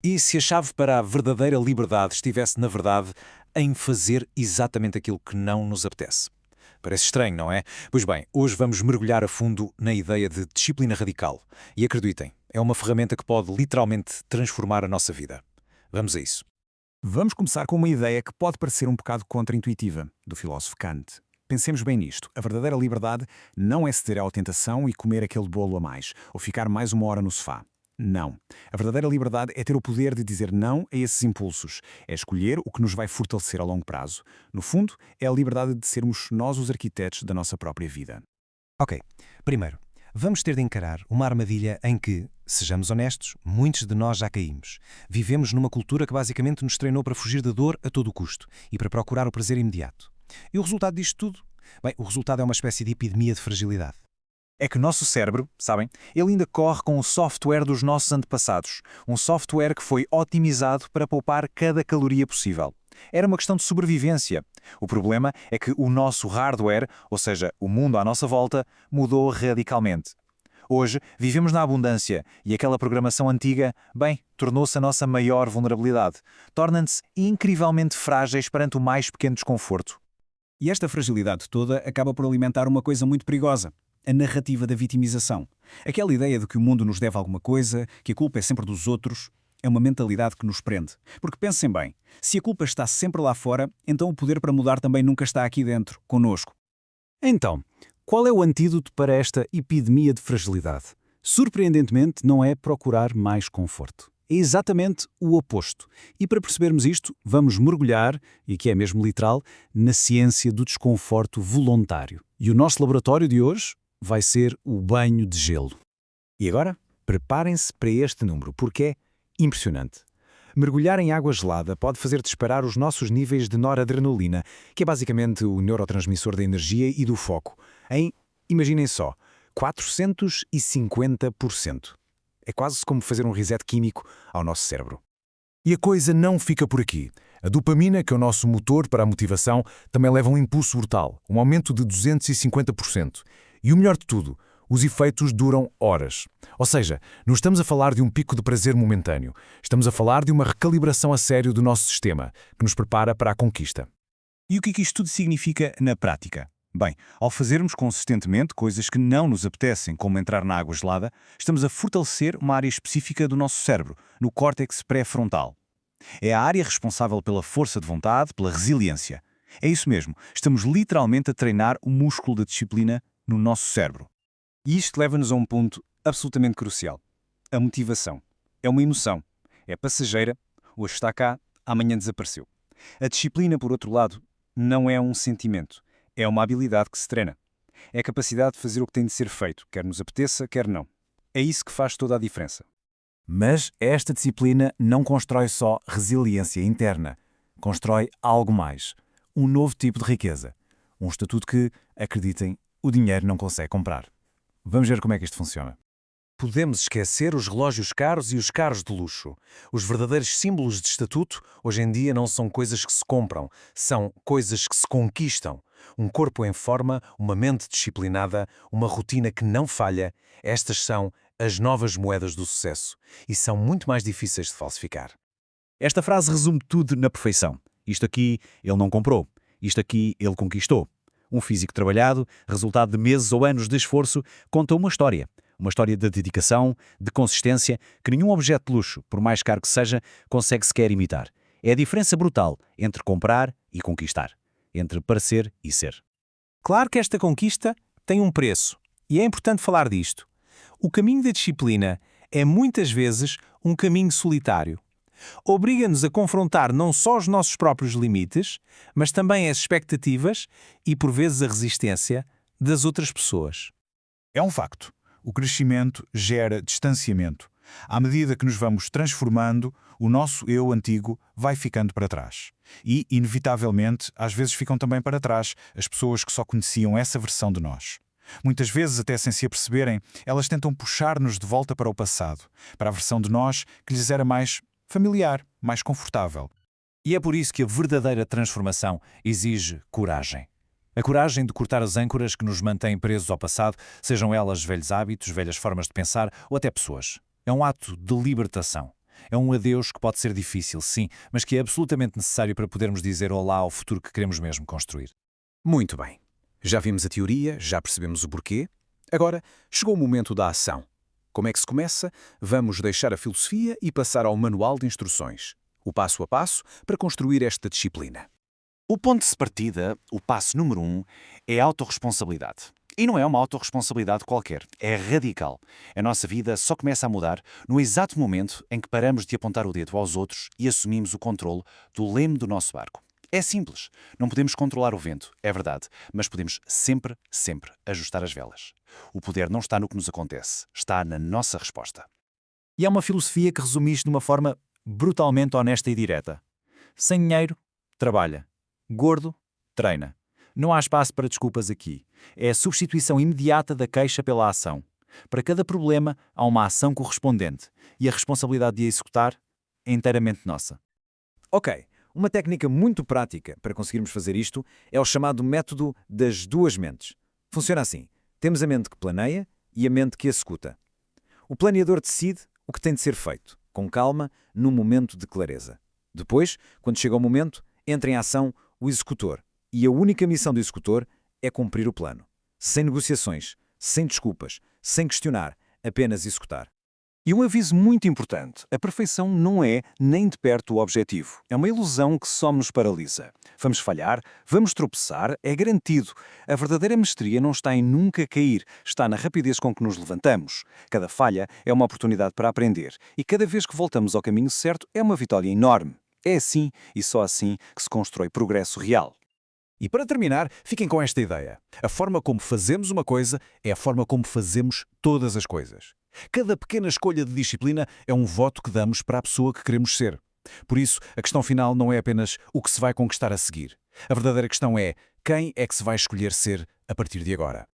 E se a chave para a verdadeira liberdade estivesse, na verdade, em fazer exatamente aquilo que não nos apetece? Parece estranho, não é? Pois bem, hoje vamos mergulhar a fundo na ideia de disciplina radical. E acreditem, é uma ferramenta que pode literalmente transformar a nossa vida. Vamos a isso. Vamos começar com uma ideia que pode parecer um bocado contraintuitiva, do filósofo Kant. Pensemos bem nisto. A verdadeira liberdade não é ceder à tentação e comer aquele bolo a mais, ou ficar mais uma hora no sofá. Não. A verdadeira liberdade é ter o poder de dizer não a esses impulsos. É escolher o que nos vai fortalecer a longo prazo. No fundo, é a liberdade de sermos nós os arquitetos da nossa própria vida. Ok, primeiro, vamos ter de encarar uma armadilha em que, sejamos honestos, muitos de nós já caímos. Vivemos numa cultura que basicamente nos treinou para fugir da dor a todo o custo e para procurar o prazer imediato. E o resultado disto tudo? Bem, o resultado é uma espécie de epidemia de fragilidade. É que o nosso cérebro, sabem, ele ainda corre com o software dos nossos antepassados. Um software que foi otimizado para poupar cada caloria possível. Era uma questão de sobrevivência. O problema é que o nosso hardware, ou seja, o mundo à nossa volta, mudou radicalmente. Hoje, vivemos na abundância e aquela programação antiga, bem, tornou-se a nossa maior vulnerabilidade. Tornam-se incrivelmente frágeis perante o mais pequeno desconforto. E esta fragilidade toda acaba por alimentar uma coisa muito perigosa: a narrativa da vitimização. Aquela ideia de que o mundo nos deve alguma coisa, que a culpa é sempre dos outros, é uma mentalidade que nos prende. Porque pensem bem, se a culpa está sempre lá fora, então o poder para mudar também nunca está aqui dentro, connosco. Então, qual é o antídoto para esta epidemia de fragilidade? Surpreendentemente, não é procurar mais conforto. É exatamente o oposto. E para percebermos isto, vamos mergulhar, e que é mesmo literal, na ciência do desconforto voluntário. E o nosso laboratório de hoje vai ser o banho de gelo. E agora, preparem-se para este número, porque é impressionante. Mergulhar em água gelada pode fazer disparar os nossos níveis de noradrenalina, que é basicamente o neurotransmissor da energia e do foco, em, imaginem só, 450%. É quase como fazer um reset químico ao nosso cérebro. E a coisa não fica por aqui. A dopamina, que é o nosso motor para a motivação, também leva um impulso brutal, um aumento de 250%. E o melhor de tudo, os efeitos duram horas. Ou seja, não estamos a falar de um pico de prazer momentâneo. Estamos a falar de uma recalibração a sério do nosso sistema, que nos prepara para a conquista. E o que é que isto tudo significa na prática? Bem, ao fazermos consistentemente coisas que não nos apetecem, como entrar na água gelada, estamos a fortalecer uma área específica do nosso cérebro, no córtex pré-frontal. É a área responsável pela força de vontade, pela resiliência. É isso mesmo, estamos literalmente a treinar o músculo da disciplina no nosso cérebro. E isto leva-nos a um ponto absolutamente crucial. A motivação. É uma emoção. É passageira, hoje está cá, amanhã desapareceu. A disciplina, por outro lado, não é um sentimento. É uma habilidade que se treina. É a capacidade de fazer o que tem de ser feito, quer nos apeteça, quer não. É isso que faz toda a diferença. Mas esta disciplina não constrói só resiliência interna. Constrói algo mais. Um novo tipo de riqueza. Um estatuto que, acreditem, o dinheiro não consegue comprar. Vamos ver como é que isto funciona. Podemos esquecer os relógios caros e os carros de luxo. Os verdadeiros símbolos de estatuto, hoje em dia, não são coisas que se compram, são coisas que se conquistam. Um corpo em forma, uma mente disciplinada, uma rotina que não falha, estas são as novas moedas do sucesso e são muito mais difíceis de falsificar. Esta frase resume tudo na perfeição. Isto aqui ele não comprou. Isto aqui ele conquistou. Um físico trabalhado, resultado de meses ou anos de esforço, conta uma história. Uma história de dedicação, de consistência, que nenhum objeto de luxo, por mais caro que seja, consegue sequer imitar. É a diferença brutal entre comprar e conquistar. Entre parecer e ser. Claro que esta conquista tem um preço, e é importante falar disto. O caminho da disciplina é muitas vezes um caminho solitário. Obriga-nos a confrontar não só os nossos próprios limites, mas também as expectativas e, por vezes, a resistência das outras pessoas. É um facto. O crescimento gera distanciamento. À medida que nos vamos transformando, o nosso eu antigo vai ficando para trás. E, inevitavelmente, às vezes ficam também para trás as pessoas que só conheciam essa versão de nós. Muitas vezes, até sem se aperceberem, elas tentam puxar-nos de volta para o passado, para a versão de nós que lhes era mais familiar, mais confortável. E é por isso que a verdadeira transformação exige coragem. A coragem de cortar as âncoras que nos mantêm presos ao passado, sejam elas velhos hábitos, velhas formas de pensar ou até pessoas. É um ato de libertação. É um adeus que pode ser difícil, sim, mas que é absolutamente necessário para podermos dizer olá ao futuro que queremos mesmo construir. Muito bem. Já vimos a teoria, já percebemos o porquê. Agora, chegou o momento da ação. Como é que se começa? Vamos deixar a filosofia e passar ao manual de instruções. O passo a passo para construir esta disciplina. O ponto de partida, o passo número 1, é a autorresponsabilidade. E não é uma autorresponsabilidade qualquer, é radical. A nossa vida só começa a mudar no exato momento em que paramos de apontar o dedo aos outros e assumimos o controle do leme do nosso barco. É simples. Não podemos controlar o vento, é verdade, mas podemos sempre, sempre ajustar as velas. O poder não está no que nos acontece, está na nossa resposta. E há uma filosofia que resume isto de uma forma brutalmente honesta e direta. Sem dinheiro, trabalha. Gordo, treina. Não há espaço para desculpas aqui. É a substituição imediata da queixa pela ação. Para cada problema, há uma ação correspondente e a responsabilidade de a executar é inteiramente nossa. Ok, uma técnica muito prática para conseguirmos fazer isto é o chamado método das duas mentes. Funciona assim. Temos a mente que planeia e a mente que executa. O planeador decide o que tem de ser feito, com calma, num momento de clareza. Depois, quando chega o momento, entra em ação o executor. E a única missão do executor é cumprir o plano. Sem negociações, sem desculpas, sem questionar, apenas executar. E um aviso muito importante: a perfeição não é nem de perto o objetivo. É uma ilusão que só nos paralisa. Vamos falhar, vamos tropeçar, é garantido. A verdadeira mestria não está em nunca cair, está na rapidez com que nos levantamos. Cada falha é uma oportunidade para aprender, e cada vez que voltamos ao caminho certo é uma vitória enorme. É assim e só assim que se constrói progresso real. E para terminar, fiquem com esta ideia. A forma como fazemos uma coisa é a forma como fazemos todas as coisas. Cada pequena escolha de disciplina é um voto que damos para a pessoa que queremos ser. Por isso, a questão final não é apenas o que se vai conquistar a seguir. A verdadeira questão é quem é que se vai escolher ser a partir de agora.